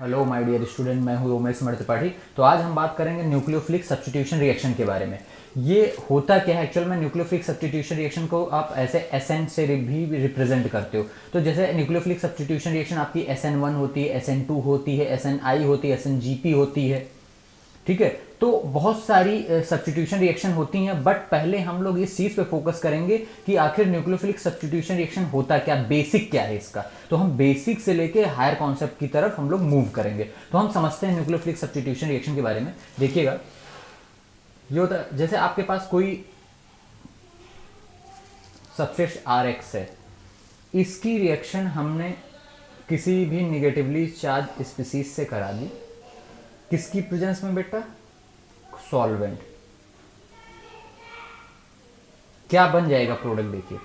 Hello my dear student, मैं हूँ उमेश त्रिपाठी। तो आज हम बात करेंगे न्यूक्लियोफिलिक सब्स्टिट्यूशन रिएक्शन के बारे में। ये होता क्या है एक्चुअल में? न्यूक्लियोफिलिक सब्स्टिट्यूशन रिएक्शन को आप ऐसे एसएन से भी रिप्रेजेंट करते हो। तो जैसे न्यूक्लियोफिलिक सब्स्टिट्यूशन रिएक्शन आपकी SN1 होती है, SN2 होती है, SNI होती है, SNGP होती है। ठीक है, तो बहुत सारी सब्स्टिट्यूशन रिएक्शन होती हैं, बट पहले हम लोग इस चीज पे फोकस करेंगे कि आखिर न्यूक्लियोफिलिक सब्स्टिट्यूशन रिएक्शन होता क्या, बेसिक क्या है इसका। तो हम बेसिक से लेके हायर कॉन्सेप्ट की तरफ हम लोग मूव करेंगे। तो हम समझते हैं न्यूक्लियोफिलिक सब्स्टिट्यूशन रिएक्शन के बारे में। देखिएगा, ये होता है जैसे आपके पास कोई सबस्ट्रेट RX है, इसकी रिएक्शन हमने किसी भी निगेटिवली चार्ज स्पीसीज से करा दी। किसकी प्रेजेंस में बेटा? सॉल्वेंट। क्या बन जाएगा प्रोडक्ट? देखिए,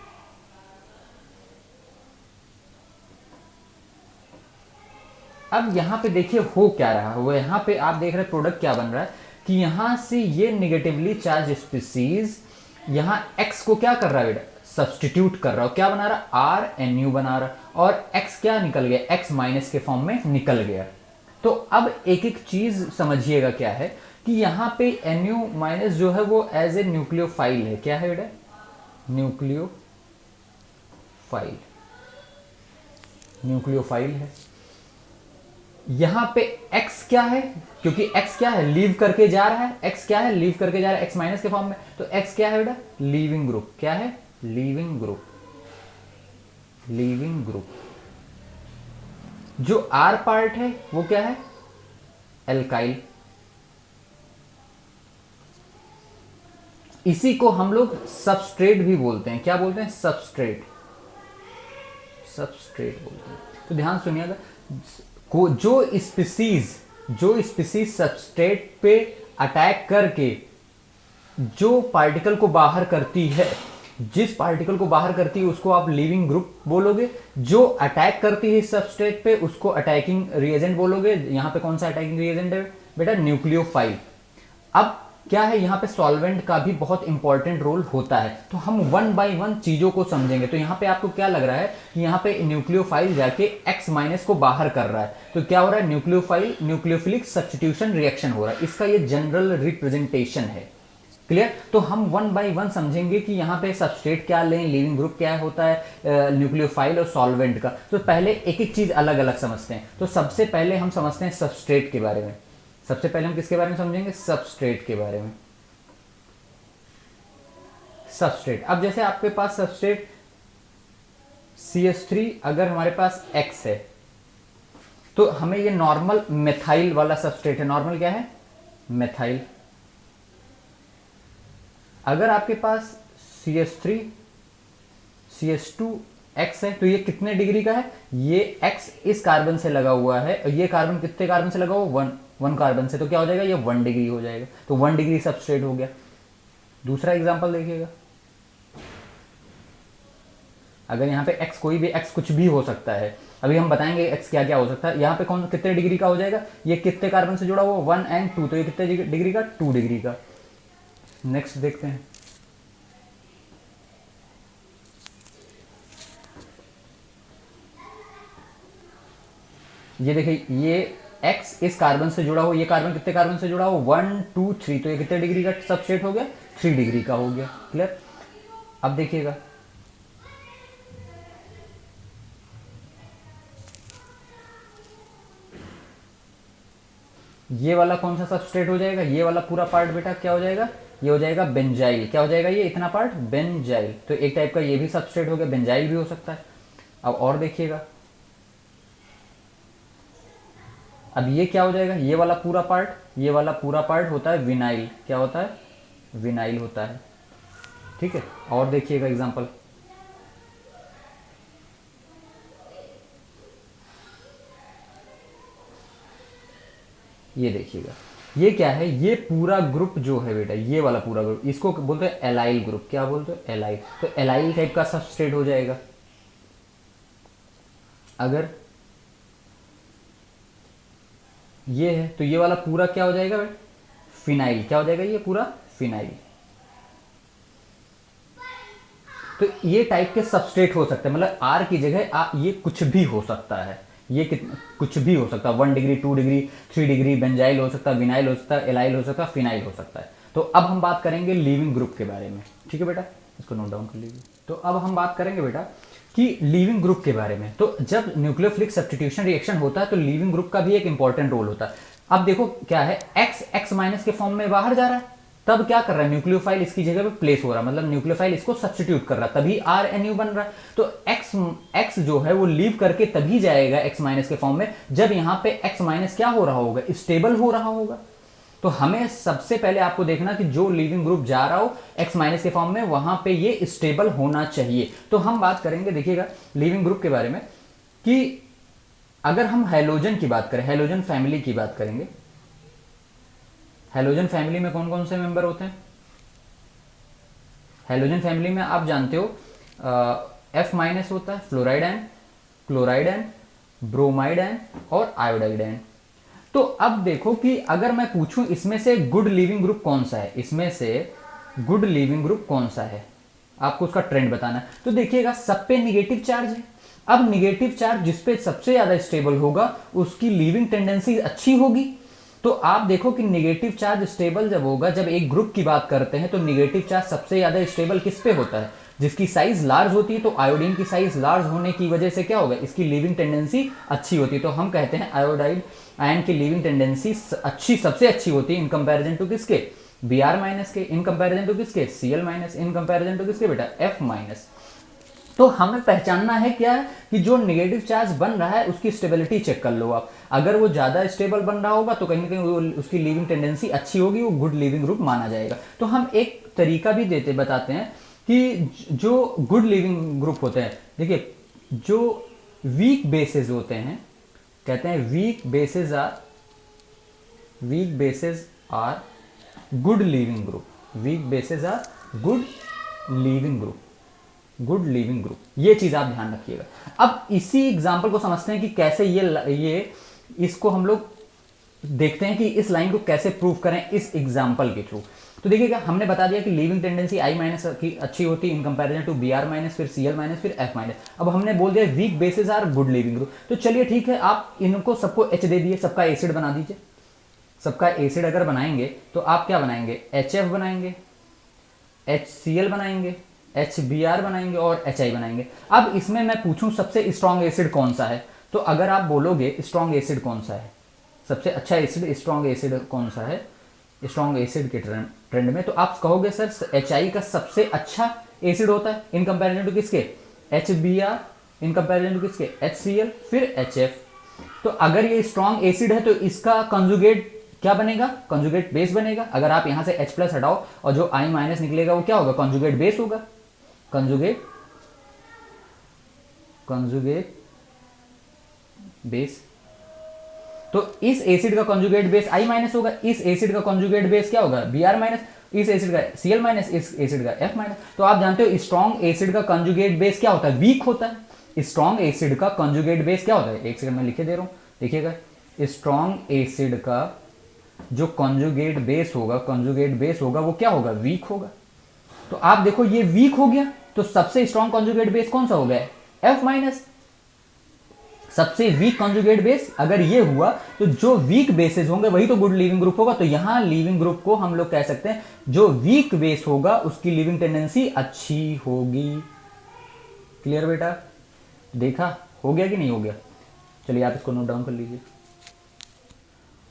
अब यहां पे देखिए हो क्या रहा है। वो यहां पे आप देख रहे हैं प्रोडक्ट क्या बन रहा है कि यहां से ये निगेटिवली चार्ज स्पीसीज यहां एक्स को क्या कर रहा है बेटा? सब्सटीट्यूट कर रहा है। क्या बना रहा? RNU बना रहा, और एक्स क्या निकल गया? एक्स माइनस के फॉर्म में निकल गया। तो अब एक एक चीज समझिएगा क्या है कि यहां पे NU माइनस जो है वो एज ए न्यूक्लियोफाइल है। क्या है बेटा? न्यूक्लियोफाइल। न्यूक्लियोफाइल है। यहां पे x क्या है? क्योंकि x क्या है? लीव करके जा रहा है। x क्या है? लीव करके जा रहा है, x माइनस के फॉर्म में। तो x क्या है बेटा? Leaving group. क्या है? Leaving group. Leaving group. जो R पार्ट है वो क्या है? एल्काइल। इसी को हम लोग सबस्ट्रेट भी बोलते हैं। क्या बोलते हैं? सबस्ट्रेट। सबस्ट्रेट बोलते हैं। तो ध्यान सुनिएगा, जो स्पीसीज सबस्ट्रेट पे अटैक करके जो पार्टिकल को बाहर करती है, जिस पार्टिकल को बाहर करती है उसको आप लिविंग ग्रुप बोलोगे। जो अटैक करती है सबस्ट्रेट पे उसको अटैकिंग रिएजेंट बोलोगे। यहां पे कौन सा अटैकिंग रिएजेंट है बेटा? न्यूक्लियोफाइल। अब क्या है, यहां पे सॉल्वेंट का भी बहुत इंपॉर्टेंट रोल होता है। तो हम वन बाय वन चीजों को समझेंगे। तो यहां पे आपको क्या लग रहा है कि यहां पे न्यूक्लियोफाइल जाके एक्स माइनस को बाहर कर रहा है। तो क्या हो रहा है? न्यूक्लियोफाइल न्यूक्लियोफिलिक सब्स्टिट्यूशन रिएक्शन हो रहा है। इसका ये जनरल रिप्रेजेंटेशन है। क्लियर? तो हम वन बाय वन समझेंगे कि यहाँ पे सबस्ट्रेट क्या लें, लिविंग ग्रुप क्या होता है, न्यूक्लियोफाइल और सॉल्वेंट का। तो पहले एक एक चीज अलग अलग समझते हैं। तो सबसे पहले हम समझते हैं सबस्ट्रेट के बारे में। सबसे पहले हम किसके बारे में समझेंगे? सबस्ट्रेट के बारे में। सबस्ट्रेट, अब जैसे आपके पास सबस्ट्रेट CH3 अगर हमारे पास X है, तो हमें ये नॉर्मल मेथाइल वाला सबस्ट्रेट है। नॉर्मल क्या है? मेथाइल। अगर आपके पास CH3 CH2 X है, तो ये कितने डिग्री का है? ये X इस कार्बन से लगा हुआ है, और ये कार्बन कितने कार्बन से लगा हुआ? वन कार्बन से। तो क्या हो जाएगा? ये 1 डिग्री हो जाएगा। तो 1 डिग्री सबस्ट्रेट हो गया। दूसरा एग्जांपल देखिएगा, अगर यहाँ पे X कोई भी X कुछ भी हो सकता है, अभी हम बताएंगे X क्या क्या हो सकता है। यहाँ पे कौन कितने डिग्री का हो जाएगा? ये कितने कार्बन से जुड़ा हुआ? 1 और 2। तो ये कितने डिग्री का? 2 डिग्री का। नेक्स्ट देखते हैं, ये देखिए, ये X इस कार्बन से जुड़ा हो, ये कार्बन कितने कार्बन से जुड़ा हो? 1 2 3। तो ये कितने डिग्री का सबस्ट्रेट हो गया? 3 डिग्री का हो गया। क्लियर? अब देखिएगा, ये वाला कौन सा सबस्ट्रेट हो जाएगा? ये वाला पूरा पार्ट बेटा क्या हो जाएगा? ये हो जाएगा बेंजाइल। क्या हो जाएगा? ये इतना पार्ट बेंजाइल। तो एक टाइप का ये भी सबस्ट्रेट हो गया, बेंजाइल भी हो सकता है। अब और देखिएगा, अब ये क्या हो जाएगा? ये वाला पूरा पार्ट, ये वाला पूरा पार्ट होता है विनाइल। क्या होता है? विनाइल होता है। ठीक है, और देखिएगा एग्जांपल, ये देखिएगा, ये क्या है? ये पूरा ग्रुप जो है बेटा, ये वाला पूरा ग्रुप, इसको बोलते हैं एलाइल ग्रुप। क्या बोलते हैं? एलाइल। तो एलाइल टाइप का सबस्ट्रेट हो जाएगा। अगर ये है तो ये वाला पूरा क्या हो जाएगा बेटा? फिनाइल। क्या हो जाएगा? ये पूरा फिनाइल। तो ये टाइप के सबस्ट्रेट हो सकते हैं, मतलब आर की जगह ये कुछ भी हो सकता है। ये कुछ भी हो सकता है, 1 डिग्री, 2 डिग्री, 3 डिग्री, बेंजाइल हो सकता है, विनाइल हो सकता है, एलाइल हो सकता है, फिनाइल हो सकता है। तो अब हम बात करेंगे लीविंग ग्रुप के बारे में। ठीक है बेटा, इसको नोट डाउन कर लीजिए। तो अब हम बात करेंगे बेटा कि लीविंग ग्रुप के बारे में। तो जब न्यूक्लियोफिलिक सब्स्टिट्यूशन रिएक्शन होता है तो लीविंग ग्रुप का भी एक इंपॉर्टेंट रोल होता है। अब देखो क्या है, एक्स माइनस के फॉर्म में बाहर जा रहा है, तब क्या कर रहा है, न्यूक्लियोफाइल इसकी जगह पे प्लेस हो रहा है, मतलब न्यूक्लियोफाइल इसको सब्स्टिट्यूट कर रहा है, तभी RNU बन रहा है। तो एक्स जो है वो लीव करके तभी जाएगा एक्स माइनस के फॉर्म में जब यहां पे एक्स माइनस क्या हो रहा होगा, स्टेबल हो रहा होगा। तो हमें सबसे पहले आपको देखना कि जो लीविंग ग्रुप जा रहा हो एक्स माइनस के फॉर्म में, वहां पे ये स्टेबल होना चाहिए। तो हम बात करेंगे, देखिएगा लीविंग ग्रुप के बारे में, कि अगर हम हैलोजन की बात करें, हैलोजन फैमिली की बात करेंगे, हैलोजन फैमिली में कौन कौन से मेंबर होते हैं? हैलोजन फैमिली में आप जानते हो F माइनस होता है, fluoride ion, chloride ion, bromide ion और आयोडाइड आयन। तो अब देखो कि अगर मैं पूछूं इसमें से गुड लिविंग ग्रुप कौन सा है, इसमें से गुड लिविंग ग्रुप कौन सा है, आपको उसका ट्रेंड बताना है। तो देखिएगा सब पे निगेटिव चार्ज है। अब निगेटिव चार्ज जिस पे सबसे ज्यादा स्टेबल होगा उसकी लीविंग टेंडेंसी अच्छी होगी। तो आप देखो कि निगेटिव चार्ज स्टेबल जब होगा, जब एक ग्रुप की बात करते हैं तो निगेटिव चार्ज सबसे ज्यादा स्टेबल किस पे होता है, जिसकी साइज लार्ज होती है। तो आयोडीन की साइज लार्ज होने की वजह से क्या होगा, इसकी लीविंग टेंडेंसी अच्छी होती है। तो हम कहते हैं आयोडाइड आयन की लीविंग टेंडेंसी अच्छी, सबसे अच्छी होती है इन कंपैरिजन टू किसके, Br माइनस के, इन कंपैरिजन टू किसके, Cl minus, in comparison to किसके बेटा, F माइनस। तो हमें पहचानना है क्या है कि जो नेगेटिव चार्ज बन रहा है उसकी स्टेबिलिटी चेक कर लो आप। अगर वो ज्यादा स्टेबल बन रहा होगा तो कहीं ना कहीं उसकी लीविंग टेंडेंसी अच्छी होगी, वो गुड लीविंग ग्रुप माना जाएगा। तो हम एक तरीका भी बताते हैं कि जो गुड लिविंग ग्रुप होते हैं, देखिए जो वीक बेसिस होते हैं, कहते हैं weak bases are good leaving group, weak bases are good leaving group, good leaving group. ये चीज आप ध्यान रखिएगा। अब इसी एग्जांपल को समझते हैं कि कैसे ये इसको हम लोग देखते हैं कि इस लाइन को कैसे प्रूव करें इस एग्जांपल के थ्रू। तो देखिएगा हमने बता दिया कि लीविंग टेंडेंसी I माइनस की अच्छी होती है in comparison to Br minus, फिर Cl माइनस, फिर F माइनस। अब हमने बोल दिया weak bases are good leaving group. तो चलिए ठीक है, आप इनको सबको H दे दिए, सबका एसिड बना दीजिए। सबका एसिड अगर बनाएंगे तो आप क्या बनाएंगे, HF बनाएंगे, HCl बनाएंगे, HBr बनाएंगे और HI बनाएंगे। अब इसमें मैं पूछूं सबसे स्ट्रॉन्ग एसिड कौन सा है, तो अगर आप बोलोगे स्ट्रॉन्ग एसिड कौन सा है, सबसे अच्छा एसिड, स्ट्रॉन्ग एसिड कौन सा है स्ट्रॉन्ग एसिड के ट्रेंड में, तो आप कहोगे सर HI का सबसे अच्छा एसिड होता है इन कंपैरिजन टू किसके, HBr, इन कंपैरिजन टू किसके, HCl, फिर HF। तो अगर ये स्ट्रॉन्ग एसिड है तो इसका कंजुगेट क्या बनेगा, कंजुगेट बेस बनेगा। अगर आप यहां से H प्लस हटाओ और जो I माइनस निकलेगा वो क्या होगा, कंजुगेट बेस होगा, कंजुगेट बेस। तो इस एसिड का कंजुगेट बेस I माइनस होगा, इस एसिड का कंजुगेट बेस क्या होगा, Br माइनस, इस एसिड का Cl माइनस, इस एसिड का F माइनस। तो आप जानते हो स्ट्रॉन्ग एसिड का कंजुगेट बेस क्या होता है, वीक होता है। स्ट्रॉन्ग एसिड का कंजुगेट बेस क्या होता है, एक सेकंड में लिखे दे रहा हूं, देखिएगा स्ट्रॉन्ग एसिड का जो कंजुगेट बेस होगा वो क्या होगा, वीक होगा। तो आप देखो ये वीक हो गया, तो सबसे स्ट्रॉन्ग कंजुगेट बेस कौन सा हो गया, F माइनस। सबसे वीक कंजुगेट बेस अगर ये हुआ तो जो वीक बेसेस होंगे वही तो गुड लिविंग ग्रुप होगा। तो यहां लिविंग ग्रुप को हम लोग कह सकते हैं जो वीक बेस होगा उसकी लिविंग टेंडेंसी अच्छी होगी। क्लियर बेटा, देखा हो गया कि नहीं हो गया। चलिए आप इसको नोट डाउन कर लीजिए।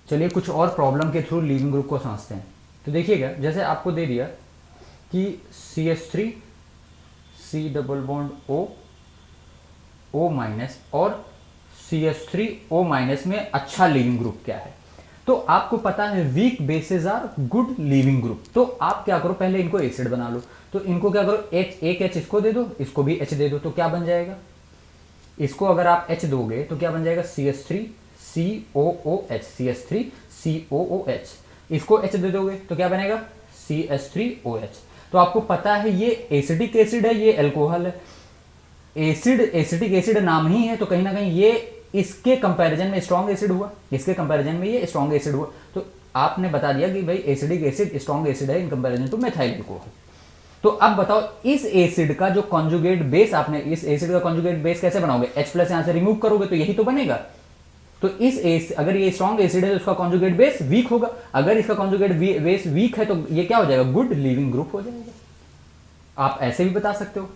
चलिए कुछ और प्रॉब्लम के थ्रू लिविंग ग्रुप को समझते हैं। तो देखिएगा जैसे आपको दे दिया कि CH3 C double bond O minus और CH3 O माइनस में अच्छा लिविंग ग्रुप क्या है। तो आपको पता है weak bases are good leaving group. तो आप क्या करो, पहले इनको एसिड बना लो। तो इनको क्या करो, एक H इसको दे दो, इसको भी H दे दो, तो क्या बन जाएगा, इसको अगर आप H दोगे तो क्या बन जाएगा, CH3 COOH, CH3 COOH। इसको H दे दोगे तो क्या बनेगा, CH3OH। तो आपको पता है ये एसिडिक एसिड है, ये अल्कोहल है। एसिड एसिडिक एसिड नाम ही है, तो कहीं ना कहीं ये इसके कंपैरिजन में स्ट्रॉन्ग एसिड हुआ, इसके कंपैरिजन में ये स्ट्रॉन्ग एसिड हुआ। तो आपने बता दिया कि भाई एसिडिक एसिड स्ट्रॉन्ग एसिड है in comparison two methyl alcohol. तो अब बताओ इस एसिड का जो कॉन्जुगेट बेस, आपने इस एसिड का कॉन्जुगेट बेस कैसे बनाओगे, H प्लस यहां से रिमूव करोगे तो यही तो बनेगा। तो अगर ये स्ट्रॉन्ग एसिड है तो उसका कॉन्जुगेट बेस वीक होगा, अगर इसका कॉन्जुगेट बेस वीक है तो ये क्या हो जाएगा, गुड लीविंग ग्रुप हो जाएगा। आप ऐसे भी बता सकते हो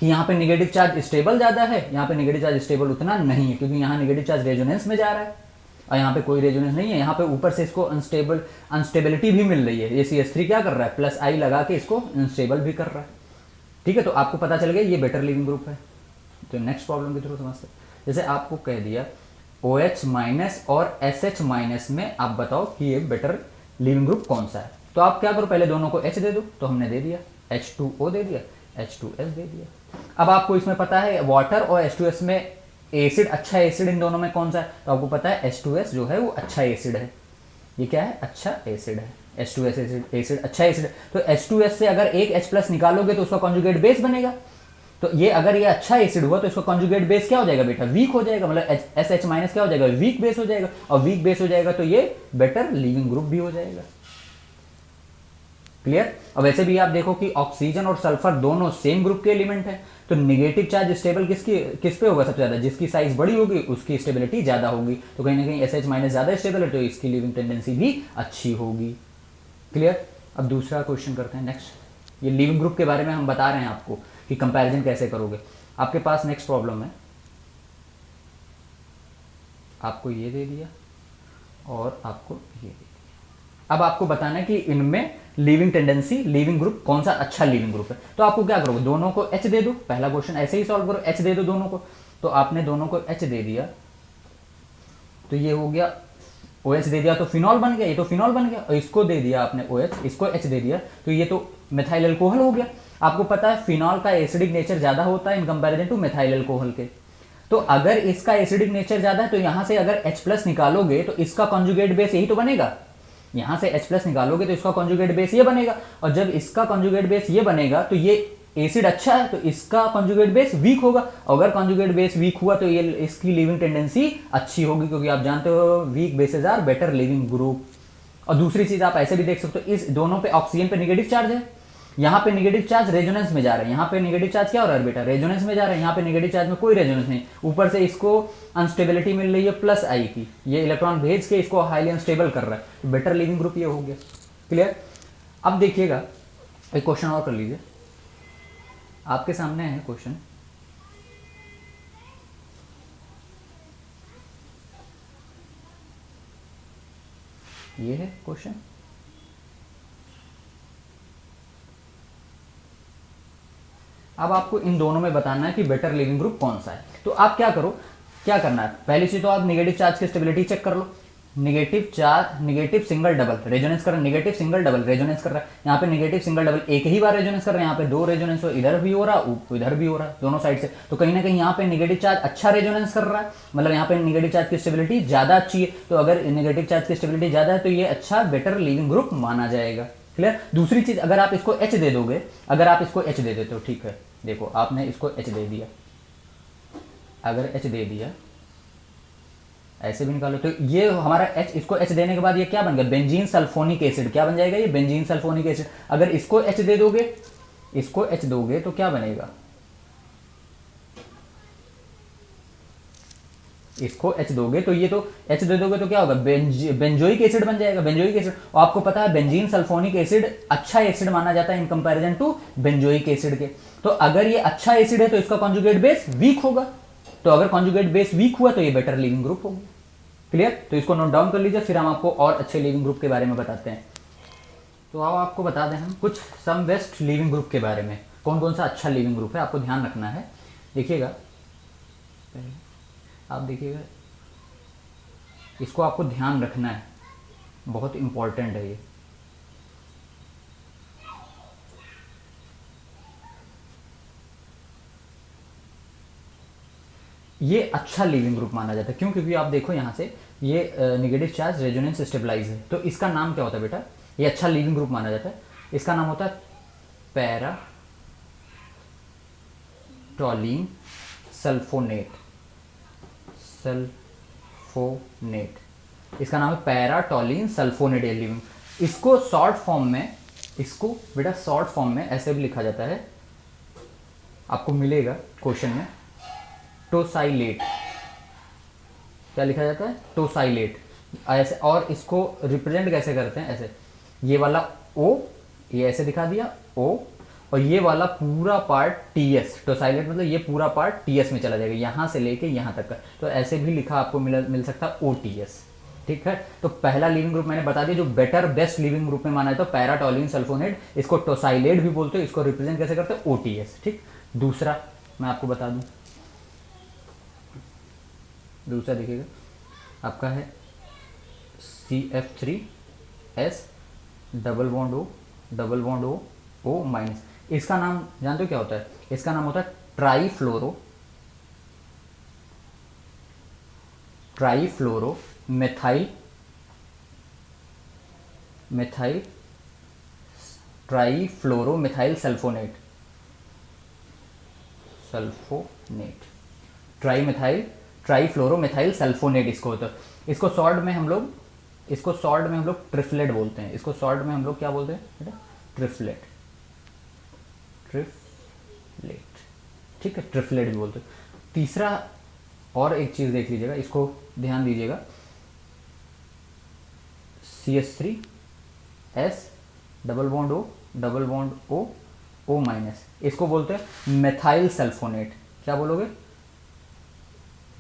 कि यहाँ पे नेगेटिव चार्ज स्टेबल ज्यादा है, यहाँ पे नेगेटिव चार्ज स्टेबल उतना नहीं है, क्योंकि यहाँ नेगेटिव चार्ज रेजोनेंस में जा रहा है और यहाँ पे कोई रेजोनेंस नहीं है। यहाँ पे ऊपर से इसको अनस्टेबिलिटी भी मिल रही है, ये CH3 क्या कर रहा है, प्लस आई लगा के इसको अनस्टेबल भी कर रहा है। ठीक है, तो आपको पता चल गया ये बेटर लीविंग ग्रुप है। तो नेक्स्ट प्रॉब्लम के थ्रू समझते हैं। जैसे आपको कह दिया OH माइनस और SH माइनस में आप बताओ कि ये बेटर लीविंग ग्रुप कौन सा है। तो आप क्या करो, पहले दोनों को H दे दो, तो हमने दे दिया, H2O दे दिया, H2S दे दिया। अब आपको इसमें पता है वाटर और H2S में एसिड, अच्छा एसिड इन दोनों में कौन सा है, तो आपको पता है H2S जो है वो अच्छा एसिड है। ये क्या है, अच्छा एसिड है, H2S एसिड अच्छा एसिड है। तो H2S से अगर एक H प्लस निकालोगे तो उसका कॉन्जुगेट बेस बनेगा। तो ये अगर ये अच्छा एसिड हुआ तो इसका कॉन्जुगेट बेस क्या हो जाएगा बेटा, वीक हो जाएगा, मतलब SH माइनस क्या हो जाएगा, वीक बेस हो जाएगा, और वीक बेस हो जाएगा तो ये बेटर लीविंग ग्रुप भी हो जाएगा। क्लियर। अब वैसे भी आप देखो कि ऑक्सीजन और सल्फर दोनों सेम ग्रुप के एलिमेंट है, तो नेगेटिव चार्ज स्टेबल किस पे होगा सबसे ज्यादा, जिसकी साइज बड़ी होगी उसकी स्टेबिलिटी ज्यादा होगी। तो कहीं ना कहीं SH माइनस ज्यादा स्टेबल है तो इसकी लिविंग टेंडेंसी भी अच्छी होगी। क्लियर। अब दूसरा क्वेश्चन करते हैं नेक्स्ट। ये लिविंग ग्रुप के बारे में हम बता रहे हैं आपको कि कंपैरिजन कैसे करोगे। आपके पास नेक्स्ट प्रॉब्लम है, आपको ये दे दिया और आपको ये दे दिया। अब आपको बताना है कि इनमें लिविंग टेंडेंसी, लिविंग ग्रुप कौन सा अच्छा लिविंग ग्रुप है। तो आपको क्या करोगे, दोनों को H दे दो, पहला क्वेश्चन ऐसे ही सॉल्व करो, H दे दो दोनों को। तो आपने दोनों को H दे दिया तो ये हो गया, OH दे दिया तो फिनॉल बन गया, ये तो फिनॉल बन गया, और इसको दे दिया आपने OH, इसको H दे दिया तो ये तो मिथाइल अल्कोहल हो गया। आपको पता है फिनॉल का एसिडिक नेचर ज्यादा होता है in comparison two methyl alcohol के। तो अगर इसका एसिडिक नेचर ज्यादा है तो यहां से अगर H प्लस निकालोगे तो इसका कॉन्जुगेट बेस यही तो बनेगा, यहां से H प्लस निकालोगे तो इसका कॉन्जुगेट बेस ये बनेगा, और जब इसका कॉन्जुगेट बेस ये बनेगा तो ये एसिड अच्छा है तो इसका कॉन्जुगेट बेस वीक होगा, अगर कॉन्जुगेट बेस वीक हुआ तो ये इसकी लिविंग टेंडेंसी अच्छी होगी, क्योंकि आप जानते हो weak bases are better leaving group. और दूसरी चीज आप ऐसे भी देख सकते हो, इस दोनों पे ऑक्सीजन पे नेगेटिव चार्ज है, यहाँ पे नेगेटिव चार्ज रेजोनेंस में जा रहा है, यहाँ पे नेगेटिव चार्ज क्या हो रहा है बेटा, रेजोनेंस में जा रहा है, यहाँ पे नेगेटिव चार्ज में कोई रेजोनेंस नहीं, ऊपर से इसको अनस्टेबिलिटी मिल रही है प्लस आई की, ये इलेक्ट्रॉन भेज के इसको हाईली अनस्टेबल कर रहा है, तो बेटर लिविंग ग्रुप ये हो गया। क्लियर। अब देखिएगा एक क्वेश्चन और कर लीजिए, आपके सामने है क्वेश्चन, ये है क्वेश्चन। अब आपको इन दोनों में बताना है कि बेटर लिविंग ग्रुप कौन सा है। तो आप क्या करो, क्या करना है, पहली चीज तो आप नेगेटिव चार्ज की स्टेबिलिटी चेक कर लो। Negative charge, negative single double resonance कर रहा है, नेगेटिव सिंगल डबल रेजोनेंस कर रहा है, यहाँ पे नेगेटिव सिंगल डबल एक ही बार रेजोनेंस कर रहा है, यहाँ पे दो रेजोनेंस हो, इधर भी हो रहा है इधर भी हो रहा है, दोनों साइड से। तो कहीं ना कहीं यहाँ पे नेगेटिव चार्ज अच्छा रेजोनेंस कर रहा है, मतलब यहाँ पे नेगेटिव चार्ज की स्टेबिलिटी ज्यादा अच्छी है। तो अगर नेगेटिव चार्ज की स्टेबिलिटी ज्यादा है तो ये अच्छा बेटर लिविंग ग्रुप माना जाएगा। क्लियर। दूसरी चीज, अगर आप इसको H दे दोगे, अगर आप इसको H दे देते हो, ठीक है, देखो आपने इसको H दे दिया, अगर H दे दिया ऐसे भी निकालो तो ये हमारा H, इसको H देने के बाद ये क्या बन गया, बेंजीन सल्फोनिक एसिड, क्या बन जाएगा ये बेंजीन सल्फोनिक एसिड। अगर इसको H दे दोगे, इसको H दोगे तो क्या बनेगा, इसको H दोगे तो ये तो H दे दोगे तो क्या होगा, बेंजोइक एसिड बन जाएगा, बेंजोइक एसिड। और आपको पता है बेंजीन सल्फोनिक एसिड अच्छा एसिड माना जाता है in comparison to benzoic acid के। तो अगर ये अच्छा एसिड है तो इसका कॉन्जुगेट बेस वीक होगा, तो अगर कॉन्जुगेट बेस वीक हुआ तो ये बेटर लिविंग ग्रुप होगा। क्लियर। तो इसको नोट डाउन कर लीजिए, फिर हम आपको और अच्छे लिविंग ग्रुप के बारे में बताते हैं। तो अब आपको बता दें हम कुछ सम बेस्ट लिविंग ग्रुप के बारे में, कौन कौन सा अच्छा लिविंग ग्रुप है, आपको ध्यान रखना है। देखिएगा, आप देखिएगा, इसको आपको ध्यान रखना है, बहुत इंपॉर्टेंट है ये। ये अच्छा लिविंग ग्रुप माना जाता है, क्यों, क्योंकि आप देखो यहाँ से ये नेगेटिव चार्ज रेजोनेंस स्टेबलाइज है, तो इसका नाम क्या होता है बेटा, ये अच्छा लिविंग ग्रुप माना जाता है। इसका नाम होता है पैरा टॉलिन सल्फोनेट, सल्फोनेट, इसका नाम है पैरा टॉलिन सल्फोनेट लिविंग। इसको शॉर्ट फॉर्म में इसको बेटा शॉर्ट फॉर्म में ऐसे भी लिखा जाता है, आपको मिलेगा क्वेश्चन में, टोसाइलेट। क्या लिखा जाता है? टोसाइलेट ऐसे। और इसको रिप्रेजेंट कैसे करते हैं? ऐसे, ये वाला ओ, ये ऐसे दिखा दिया ओ, और ये वाला पूरा पार्ट टी एस, टोसाइलेट मतलब ये पूरा पार्ट टी एस में चला जाएगा, यहाँ से लेके यहाँ तक का। तो ऐसे भी लिखा आपको मिल सकता है ओ टी एस। ठीक है, तो पहला लिविंग ग्रुप मैंने बता दिया जो बेटर बेस्ट लिविंग ग्रुप में माना है, तो पैराटोल्यूइन सल्फोनेट, इसको टोसाइलेट भी बोलते हैं, इसको रिप्रेजेंट कैसे करते हैं? O T S. ठीक, दूसरा मैं आपको बता दूं, दूसरा देखिएगा आपका है CF3S double bond O minus. इसका नाम जानते हो क्या होता है? इसका नाम होता है trifluoro methyl trifluoro methyl sulphonate, trifluoro methyl sulphonate इसको होता है। इसको शॉर्ट में हम लोग ट्रिफलेट बोलते हैं। इसको शॉर्ट में हम लोग क्या बोलते हैं बेटा? ट्रिफलेट। ठीक है, ट्रिफलेट भी बोलते हैं। तीसरा और एक चीज देख लीजिएगा, इसको ध्यान दीजिएगा, CH3S double bond O minus, इसको बोलते हैं मेथाइल सल्फोनेट। क्या बोलोगे?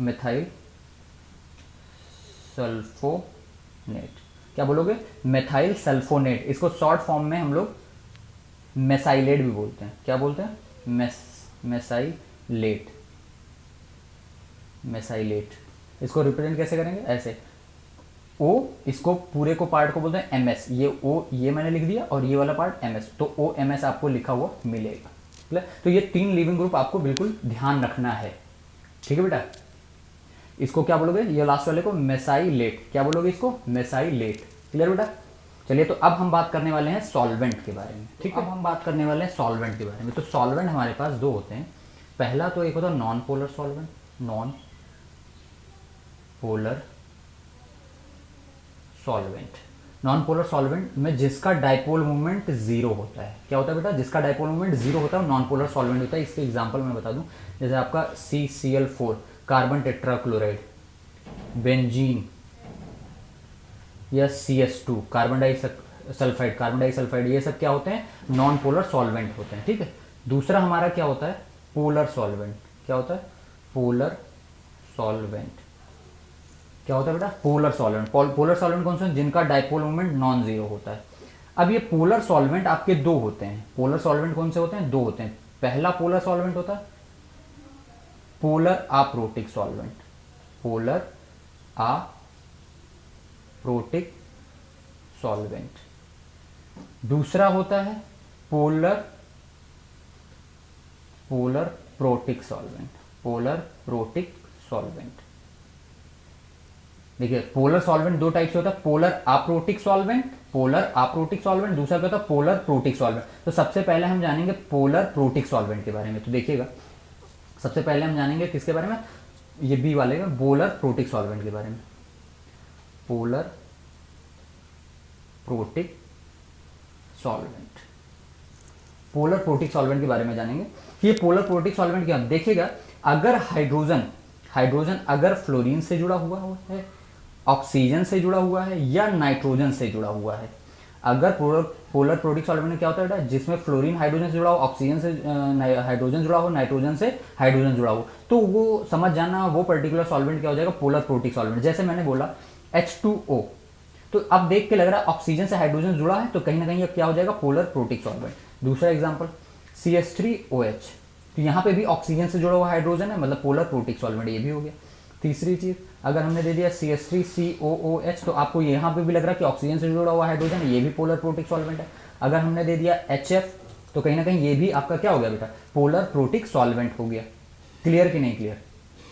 Methyl sulphonate. क्या बोलोगे? Methyl sulphonate. इसको शॉर्ट फॉर्म में हम लोग मेसाइलेट भी बोलते हैं। क्या बोलते हैं? मेसाइलेट। इसको रिप्रेजेंट कैसे करेंगे? ऐसे, ओ, इसको पूरे को पार्ट को बोलते हैं MS, ये ओ ये मैंने लिख दिया, और ये वाला पार्ट MS, तो OMS आपको लिखा हुआ मिलेगा। ठीक है, तो ये 3 लिविंग ग्रुप आपको बिल्कुल ध्यान रखना है। ठीक है बेटा, इसको क्या बोलोगे? ये लास्ट वाले को मेसाइलेट। क्या बोलोगे इसको? मेसाइलेट। क्लियर बेटा? चलिए, तो अब हम बात करने वाले हैं सॉल्वेंट के बारे में। ठीक है, अब हम बात करने वाले हैं सॉल्वेंट के बारे में। तो सॉल्वेंट हमारे पास 2 होते हैं। पहला तो एक होता है non polar solvent, non polar solvent में जिसका डाइपोल मूवमेंट 0 होता है। क्या होता है बेटा? जिसका डाइपोल मूवमेंट 0 होता है वो नॉन पोलर सॉल्वेंट होता है। इसके एग्जांपल मैं बता दूं, जैसे आपका CCl4 कार्बन टेट्राक्लोराइड, बेंजीन, या CS2 कार्बन डाइसल्फाइड, ये सब क्या होते हैं? नॉन पोलर सॉल्वेंट होते हैं। ठीक है, दूसरा हमारा क्या होता है? Polar solvent. क्या होता है? Polar solvent. क्या होता है बेटा? Polar solvent. पोलर सॉल्वेंट कौन सा? जिनका डाइपोल मोमेंट नॉन जीरो होता है। अब ये पोलर सॉल्वेंट आपके 2 होते हैं। पोलर सॉल्वेंट कौन से होते हैं? 2 होते हैं। पहला पोलर सॉल्वेंट होता है polar aprotic solvent, polar aprotic solvent. दूसरा होता है पोलर प्रोटिक सॉल्वेंट। देखिए, पोलर सॉल्वेंट 2 टाइप से होता है, पोलर अप्रोटिक सॉल्वेंट, दूसरा क्या होता है? Polar protic solvent. तो सबसे पहले हम जानेंगे पोलर प्रोटिक सॉल्वेंट के बारे में। तो देखिएगा, सबसे पहले हम जानेंगे किसके बारे में? ये बी वाले में, पोलर प्रोटिक सॉल्वेंट के बारे में। पोलर प्रोटिक सॉल्वेंट के बारे में जानेंगे कि ये पोलर प्रोटिक सॉल्वेंट क्या है। देखिएगा, अगर हाइड्रोजन अगर फ्लोरीन से जुड़ा हुआ है, ऑक्सीजन से जुड़ा हुआ है, या नाइट्रोजन से जुड़ा हुआ है। अगर पोलर प्रोटिक सॉल्वेंट में क्या होता है बेटा? जिसमें फ्लोरीन हाइड्रोजन से जुड़ा हो, ऑक्सीजन से हाइड्रोजन जुड़ा हो, नाइट्रोजन से हाइड्रोजन जुड़ा हो, तो वो समझ जाना वो पर्टिकुलर सॉल्वेंट क्या हो जाएगा? Polar protic solvent. जैसे मैंने बोला H2O, तो अब देख के लग रहा है ऑक्सीजन से हाइड्रोजन जुड़ा है, तो कहीं ना कहीं अब क्या हो जाएगा? Polar protic solvent. दूसरा एग्जाम्पल CH3OH, तो यहाँ पे भी ऑक्सीजन से जुड़ा हुआ हाइड्रोजन है, मतलब पोलर प्रोटिक सॉल्वेंट, ये भी हो गया। तीसरी चीज, अगर हमने दे दिया CH3COOH, तो आपको यहाँ पे भी लग रहा है कि ऑक्सीजन से जुड़ा हुआ हाइड्रोजन है, ये भी पोलर प्रोटिक सॉल्वेंट है। अगर हमने दे दिया HF, तो कहीं ना कहीं ये भी आपका क्या हो गया बेटा? पोलर प्रोटिक सॉल्वेंट हो गया। क्लियर कि नहीं क्लियर?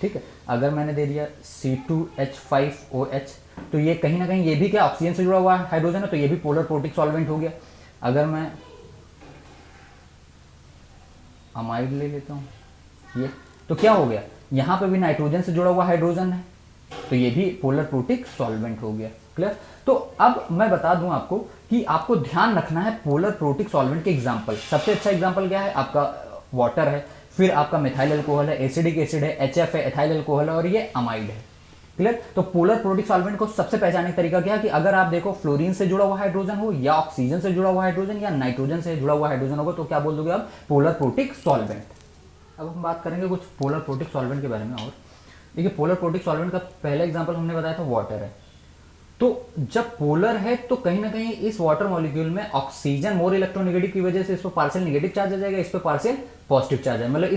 ठीक है, अगर मैंने दे दिया C2H5OH, तो ये कहीं ना कहीं ये भी क्या? ऑक्सीजन से जुड़ा हुआ हाइड्रोजन है, तो ये भी पोलर प्रोटिक सॉल्वेंट हो गया। अगर मैं अमाइड ले लेता हूँ, ये तो क्या हो गया? यहाँ पे भी नाइट्रोजन से जुड़ा हुआ हाइड्रोजन है, तो ये भी पोलर प्रोटिक सॉल्वेंट हो गया। क्लियर। तो अब मैं बता दूं आपको कि आपको ध्यान रखना है पोलर प्रोटिक सॉल्वेंट के एग्जांपल। सबसे अच्छा एग्जांपल क्या है, आपका वाटर है, फिर आपका मिथाइल अल्कोहल है, एसिडिक एसिड है, HF है, एथाइल अल्कोहल है, और ये अमाइड है। क्लियर। तो पोलर प्रोटिक सॉल्वेंट को सबसे पहचानने का तरीका क्या है कि अगर आप देखो फ्लोरीन से जुड़ा हुआ हाइड्रोजन हो, या ऑक्सीजन से जुड़ा हुआ हाइड्रोजन, या नाइट्रोजन से जुड़ा हुआ हाइड्रोजन होगा, तो क्या बोल दोगे आप, पोलर प्रोटिक सॉल्वेंट। अब हम बात करेंगे कुछ पोलर प्रोटिक सॉल्वेंट के बारे में। और देखिए, पोलर प्रोटिक सॉल्वेंट का पहला एग्जांपल हमने बताया था वाटर है। तो जब पोलर है तो कहीं ना कहीं इस वाटर मॉलिक्यूल में ऑक्सीजन मोर इलेक्ट्रोनेगेटिव की वजह से इस पर पार्शियल नेगेटिव चार्ज आ जाएगा, इस पर पार्शियल पॉजिटिव चार्ज है। मतलब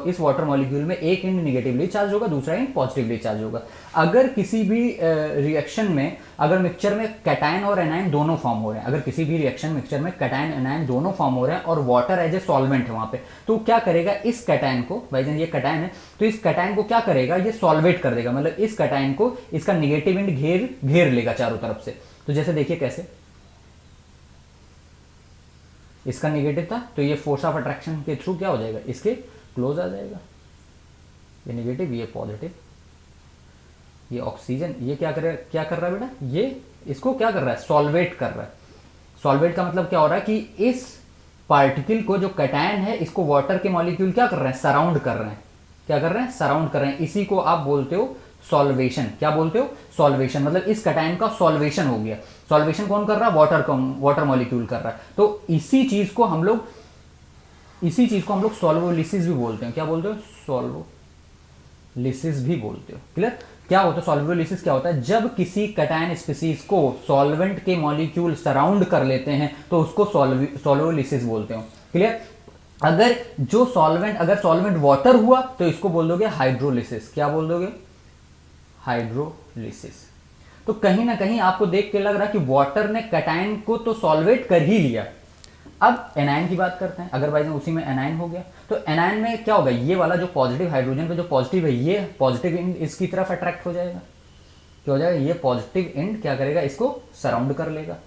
इस वाटर मॉलिक्यूल में एक एंड नेगेटिवली चार्ज होगा, दूसरा एंड पॉजिटिवली चार्ज होगा। अगर किसी भी रिएक्शन में, अगर मिक्सचर में कैटायन और एनायन दोनों फॉर्म हो रहे हैं, अगर किसी भी रिएक्शन मिक्सचर में कैटायन एनायन दोनों फॉर्म हो रहे हैं और वाटर एज ए सॉल्वेंट है वहां पे, तो क्या करेगा, इस कैटायन को, भाई जान ये कैटायन है, तो इस कैटायन को क्या करेगा, ये सॉल्वेट कर देगा। मतलब इस कैटायन को इसका नेगेटिव एंड घेर लेगा चारों तरफ से। तो जैसे देखिए कैसे, इसका नेगेटिव था तो ये फोर्स ऑफ अट्रैक्शन के थ्रू क्या हो जाएगा, इसके क्लोज आ जाएगा। ये नेगेटिव, ये पॉजिटिव, ये ऑक्सीजन, ये क्या कर रहा है बेटा, ये इसको क्या कर रहा है, सॉल्वेट कर रहा है। सॉल्वेट का मतलब क्या हो रहा है कि इस पार्टिकल को, जो कैटायन है, इसको वाटर के मॉलिक्यूल क्या कर रहे हैं, सराउंड कर रहे हैं। क्या कर रहे हैं, सराउंड कर रहे हैं। इसी को आप बोलते हो सॉल्वेशन। क्या बोलते हो, सॉल्वेशन। मतलब इस कैटायन का सॉल्वेशन हो गया। सॉल्वेशन कौन कर रहा है, वाटर मॉलिक्यूल कर रहा है। तो इसी चीज को हम लोग सॉल्वोलिसिस भी बोलते हैं। क्या बोलते हो, सॉल्वोलिसिस भी बोलते हो। क्लियर। क्या होता है सॉल्वोलिसिस, क्या होता है, जब किसी कैटायन स्पीसीज को सॉल्वेंट के मॉलिक्यूल सराउंड कर लेते हैं तो उसको सॉल्वोलिसिस बोलते हो। क्लियर। अगर सॉल्वेंट वाटर हुआ तो इसको बोल दोगे हाइड्रोलिसिस। क्या बोल दोगे, हाइड्रोलिसिस। तो कहीं ना कहीं आपको देख के लग रहा है कि वाटर ने कैटायन को तो सॉल्वेट कर ही लिया। अब एनायन की बात करते हैं। अगर भाई उसी में एनायन हो गया तो एनायन में क्या होगा, ये वाला जो पॉजिटिव हाइड्रोजन पे जो पॉजिटिव है, ये पॉजिटिव एंड इसकी तरफ अट्रैक्ट हो जाएगा। क्या हो जाएगा, ये पॉजिटिव एंड क्या करेगा, इसको सराउंड कर लेगा।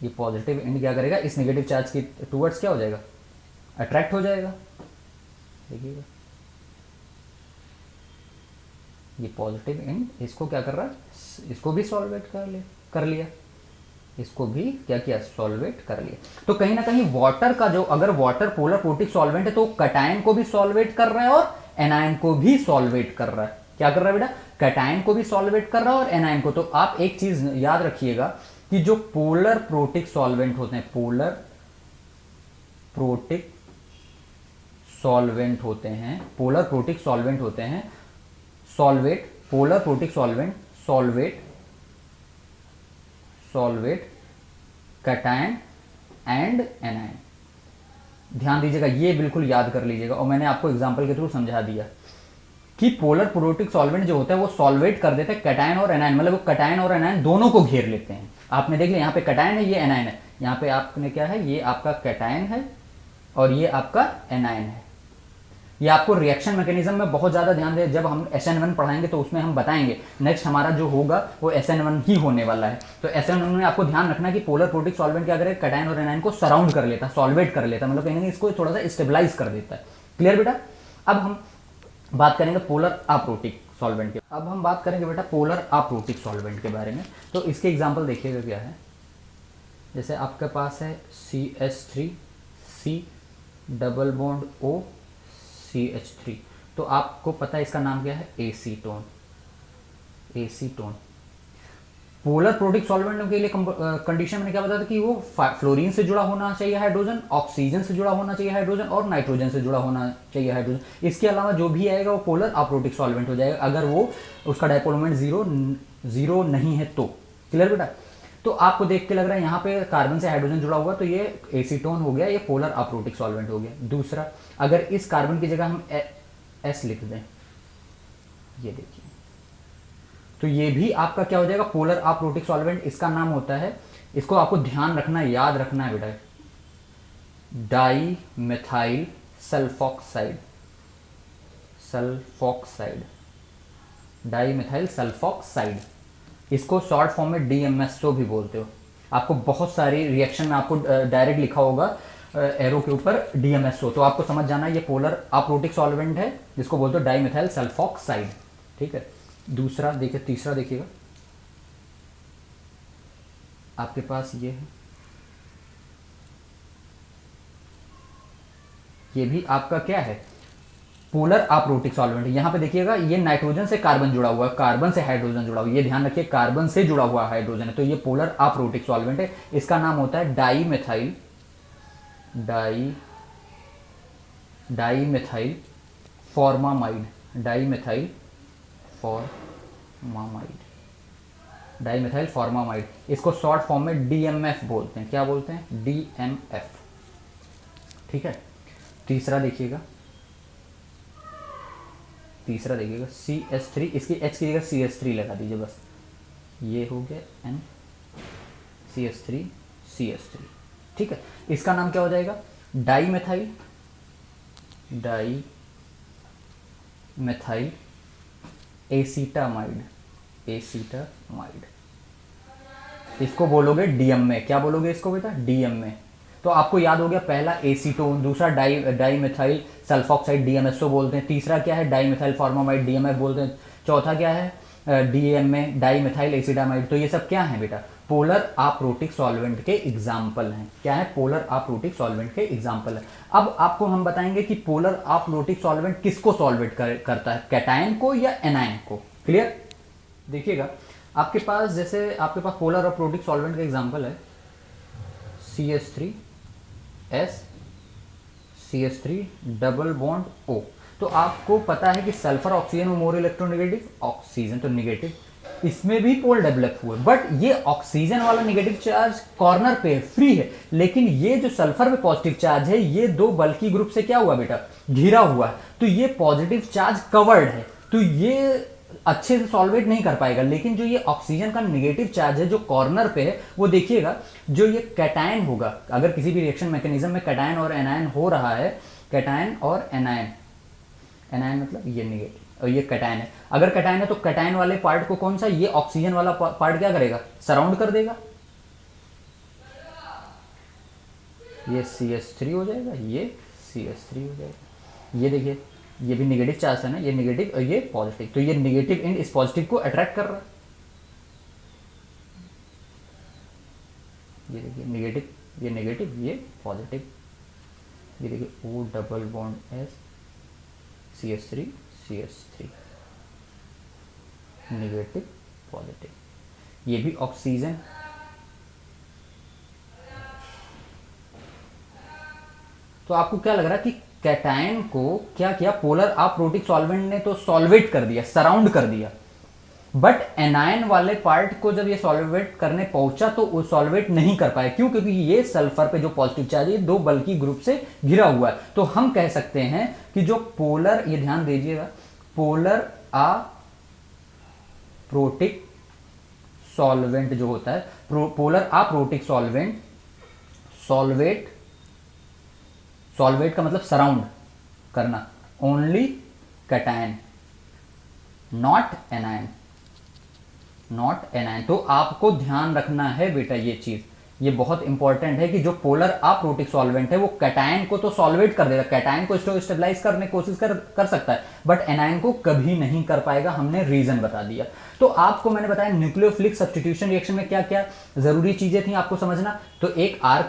ये पॉजिटिव एंड क्या करेगा, इस नेगेटिव चार्ज की टुवर्ड्स क्या हो जाएगा, अट्रैक्ट हो जाएगा। देखिएगा, ये पॉजिटिव एंड इसको क्या कर रहा है, इसको भी सॉल्वेट कर लिया, इसको भी क्या किया, सॉल्वेट कर लिया। तो कहीं ना कहीं वाटर का जो, अगर वाटर पोलर प्रोटिक सॉल्वेंट है तो कैटायन को भी सॉल्वेट कर रहा है और एनायन को भी सॉल्वेट कर रहा है। क्या कर रहा है बेटा, कैटायन को भी सॉल्वेट कर रहा है और एनायन को। तो आप एक चीज याद रखिएगा कि जो पोलर प्रोटिक सॉल्वेंट होते हैं, पोलर प्रोटिक सॉल्वेंट होते हैं, पोलर प्रोटिक सॉल्वेंट होते हैं, solvate, polar protic solvent, solvate, cation and anion. ध्यान दीजिएगा, ये बिल्कुल याद कर लीजिएगा। और मैंने आपको एग्जांपल के थ्रू समझा दिया कि पोलर प्रोटिक सॉल्वेंट जो होता है वो सॉल्वेट कर देते हैं कैटायन और एनायन। मतलब वो कैटायन और एनायन दोनों को घेर लेते हैं। आपने देख लिया, यहाँ पे कैटायन है, ये एनायन है। यहाँ पे आपने क्या है, ये आपका कैटायन है और ये आपका एनायन है। ये आपको रिएक्शन मैकेनिज्म में बहुत ज्यादा ध्यान दे। जब हम SN1 पढ़ाएंगे तो उसमें हम बताएंगे, नेक्स्ट हमारा जो होगा वो SN1 ही होने वाला है। तो SN1 में आपको ध्यान रखना कि पोलर प्रोटिक सॉल्वेंट क्या करेगा, कैटायन और एनायन को सराउंड कर लेता है, सॉल्वेट कर लेता है। मतलब कहीं इसको थोड़ा सा स्टेबलाइज कर देता है। क्लियर बेटा। अब हम बात करेंगे पोलर अप्रोटिक सॉल्वेंट के। अब हम बात करेंगे बेटा पोलर अप्रोटिक सॉल्वेंट के बारे में। तो इसके एग्जाम्पल देखिएगा क्या है। जैसे आपके पास है CH3C double bond O CH3, तो आपको पता है इसका नाम क्या है, acetone. Acetone polar protic solvent के लिए कंडीशन मैंने क्या बताया था कि वो फ्लोरीन से जुड़ा होना चाहिए हाइड्रोजन, ऑक्सीजन से जुड़ा होना चाहिए हाइड्रोजन और नाइट्रोजन से जुड़ा होना चाहिए हाइड्रोजन। इसके अलावा जो भी आएगा वो पोलर अप्रोटिक सॉल्वेंट हो जाएगा, अगर वो उसका डायपोल मोमेंट जीरो नहीं है तो। क्लियर बेटा। तो आपको देख के लग रहा है यहाँ पे कार्बन से हाइड्रोजन जुड़ा हुआ, तो ये एसीटोन हो गया, ये पोलर अप्रोटिक सॉल्वेंट हो गया। दूसरा, अगर इस कार्बन की जगह हम S लिख दें, ये देखिए, तो ये भी आपका क्या हो जाएगा, पोलर अप्रोटिक सॉल्वेंट। इसका नाम होता है, इसको आपको ध्यान रखना, याद रखना है बेटा, di methyl sulphoxide. Di methyl sulphoxide, इसको शॉर्ट फॉर्म में DMSO भी बोलते हो। आपको बहुत सारी रिएक्शन में आपको डायरेक्ट लिखा होगा एरो के ऊपर DMSO, तो आपको समझ जाना ये पोलर अप्रोटिक सॉल्वेंट है जिसको बोलते हो डाई मिथाइल सल्फॉक्साइड। ठीक है। दूसरा देखिए, तीसरा देखिएगा, आपके पास ये है, ये भी आपका क्या है, पोलर अप्रोटिक सॉल्वेंट। यहां पे देखिएगा ये नाइट्रोजन से कार्बन जुड़ा हुआ है, कार्बन से हाइड्रोजन जुड़ा हुआ है, ये ध्यान रखिए कार्बन से जुड़ा हुआ हाइड्रोजन है, तो ये पोलर अप्रोटिक सॉल्वेंट है। इसका नाम होता है डाईमेथाइल फॉर्मामाइड, डाईमेथाइल फॉर्मामाइड। इसको शॉर्ट फॉर्म में डीएमएफ बोलते हैं। क्या बोलते हैं? डीएमएफ। ठीक है। तीसरा देखिएगा, CH3, इसकी H की जगह CH3 लगा दीजिए बस, ये हो गया N CH3। ठीक है। इसका नाम क्या हो जाएगा? डाईमेथाइल एसीटामाइड। इसको बोलोगे डीएमए। क्या बोलोगे इसको बेटा? डीएमए। तो आपको याद हो गया, पहला एसीटोन, दूसरा डाईमेथाइल सल्फॉक्साइड डीएमएसओ बोलते हैं, तीसरा क्या है? डाईमेथाइल फॉर्मामाइड डीएमएफ बोलते हैं, चौथा क्या है? DMA dimethyl acetamide. तो ये सब क्या है बेटा? पोलर अप्रोटिक सॉल्वेंट के एग्जाम्पल हैं। क्या है? पोलर अप्रोटिक सॉल्वेंट के एग्जाम्पल है। अब आपको हम बताएंगे कि पोलर अप्रोटिक सॉल्वेंट किसको सॉल्वेट करता है, कैटायन को या एनायन को। क्लियर? देखिएगा, आपके पास जैसे आपके पास पोलर अप्रोटिक सॉल्वेंट का एग्जाम्पल है CH3S CH3 double bond O। तो आपको पता है कि सल्फर ऑक्सीजन में मोर इलेक्ट्रोनेगेटिव, ऑक्सीजन तो नेगेटिव, इसमें भी पोल डेवलप हुए, बट ये ऑक्सीजन वाला नेगेटिव चार्ज कॉर्नर पे है, फ्री है, लेकिन ये जो सल्फर में पॉजिटिव चार्ज है ये दो बल्की ग्रुप से क्या हुआ बेटा? घिरा हुआ है। तो ये पॉजिटिव चार्ज कवर्ड है, तो ये अच्छे से सॉल्वेट नहीं कर पाएगा। लेकिन जो ये ऑक्सीजन का नेगेटिव चार्ज है जो कॉर्नर पे है, वो देखिएगा जो ये कैटायन होगा, अगर किसी भी रिएक्शन मैकेनिज्म में कैटायन और एनायन हो रहा है, कैटायन और एनायन मतलब ये नेगेटिव और ये कैटायन है। अगर कैटायन है तो कैटायन वाले पार्ट को कौन सा, ये ऑक्सीजन वाला पार्ट क्या करेगा? सराउंड कर देगा। ये CH3 हो जाएगा, ये CH3 हो जाएगा। ये देखिए, ये भी नेगेटिव चार्ज है ना, ये नेगेटिव और ये पॉजिटिव, तो ये नेगेटिव एंड इस पॉजिटिव को अट्रैक्ट कर रहा है। ये देखिए नेगेटिव, ये नेगेटिव, ये पॉजिटिव। ये देखिए O double bond S CH3 negative positive, ये भी ऑक्सीजन। तो आपको क्या लग रहा है कि कैटायन को क्या किया? पोलर अप्रोटिक सॉल्वेंट ने तो सॉल्वेट कर दिया, सराउंड कर दिया, बट एनायन वाले पार्ट को जब ये सॉल्वेट करने पहुंचा तो वो सॉल्वेट नहीं कर पाया। क्यों? क्योंकि ये सल्फर पे जो पॉजिटिव चार्ज है दो बल्की ग्रुप से घिरा हुआ है। तो हम कह सकते हैं कि जो पोलर, ये ध्यान दीजिएगा, पोलर अप्रोटिक सॉल्वेंट जो होता है, पोलर अप्रोटिक सॉल्वेट का मतलब सराउंड करना, ओनली कैटायन, नॉट एनायन। तो आपको ध्यान रखना है बेटा ये चीज, ये बहुत इंपॉर्टेंट है कि जो पोलर अप्रोटिक सॉल्वेंट है वो कैटायन को तो सॉल्वेट कर देगा, कैटायन को स्टेबलाइज करने की कोशिश कर सकता है, बट एनायन को कभी नहीं कर पाएगा। हमने रीजन बता दिया। तो आपको मैंने बताया न्यूक्लियोफिलिक सब्स्टिट्यूशन रिएक्शन में क्या क्या जरूरी चीजें थी आपको समझना। तो एक R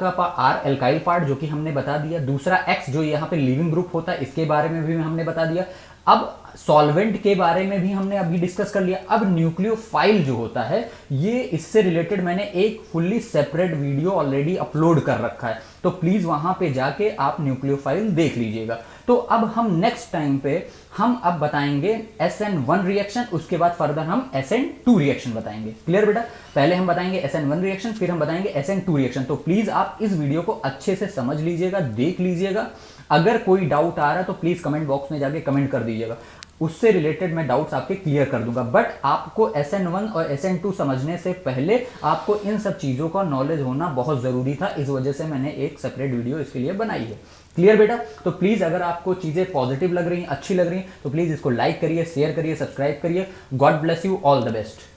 एल्काइल पार्ट जो कि हमने बता दिया, दूसरा X जो यहाँ पे लीविंग ग्रुप होता है इसके बारे में भी हमने बता दिया। अब सॉल्वेंट के बारे में भी हमने अभी डिस्कस कर लिया। अब न्यूक्लियोफाइल जो होता है, ये इससे रिलेटेड मैंने एक fully separate video already upload कर रखा है, तो प्लीज वहां पे जाके आप न्यूक्लियोफाइल देख लीजिएगा। तो अब हम नेक्स्ट टाइम पे हम अब बताएंगे SN1 रिएक्शन, उसके बाद फर्दर हम SN2 रिएक्शन बताएंगे। क्लियर बेटा? पहले हम बताएंगे SN1 रिएक्शन, फिर हम बताएंगे SN2 रिएक्शन। तो प्लीज आप इस वीडियो को अच्छे से समझ लीजिएगा, देख लीजिएगा। अगर कोई डाउट आ रहा है तो प्लीज कमेंट बॉक्स में जाके कमेंट कर दीजिएगा, उससे रिलेटेड मैं डाउट्स आपके क्लियर कर दूंगा। बट आपको SN1 और SN2 समझने से पहले आपको इन सब चीजों का नॉलेज होना बहुत जरूरी था, इस वजह से मैंने एक सेपरेट वीडियो इसके लिए बनाई है। क्लियर बेटा? तो प्लीज अगर आपको चीजें पॉजिटिव लग रही हैं, अच्छी लग रही हैं, तो प्लीज इसको लाइक करिए, शेयर करिए, सब्सक्राइब करिए। God bless you, all the best.